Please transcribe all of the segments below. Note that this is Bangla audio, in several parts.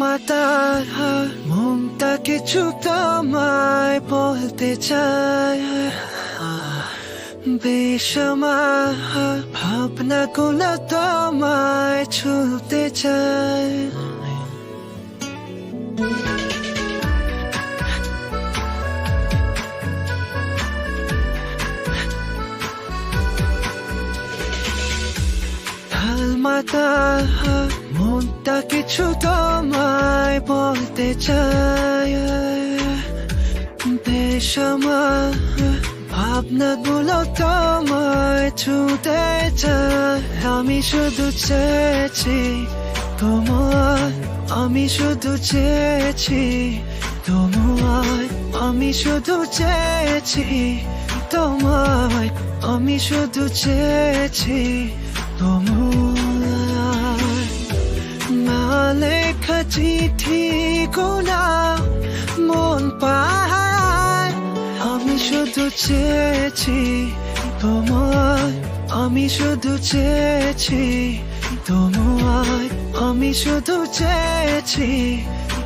মাতার মনটা কিছু তোমায় বলতে চায়, বেসামার ভাবনাগুলো তোমায় ছুতে চায়। মাতার মনটা কিছু তোমায় বলতে চায়, বেসামার ভাবনাগুলো তোমায় ছুতে চায়। আমি শুধু চেয়েছি তোমায়, আমি শুধু চেয়েছি তোমায়, আমি শুধু চেয়েছি তোমায়, আমি শুধু চেয়েছি তোমায়। না লেখা চিঠি গোনা মন পায়, আমি শুধু চেয়েছি তোমায়, আমি শুধু চেয়েছি তোমায়, আমি শুধু চেয়েছি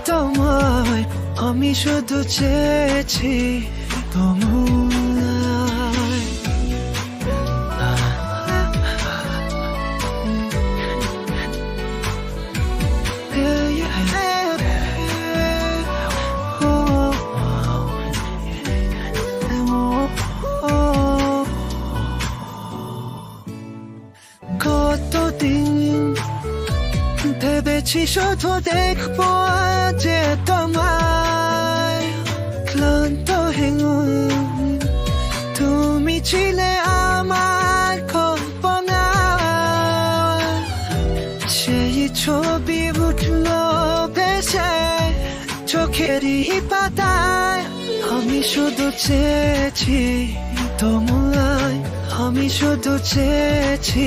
তোমায়, আমি শুধু চেয়েছি তোমায়। কতদিন ভেবেছি শুধু দেখবো যে তোমায়, ক্লান্ত হেঙুল তুমি ছিলে আমার কল্পনা। সেই ছবি উঠলো ভেসে চোখেরই পাতায়, আমি শুধু চেয়েছি তোমায়, আমি শুধু চেয়েছি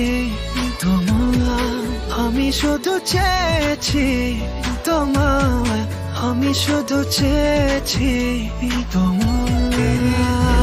তোমায়, আমি শুধু চেয়েছি তোমায়, আমি শুধু চেয়েছি তোমায়।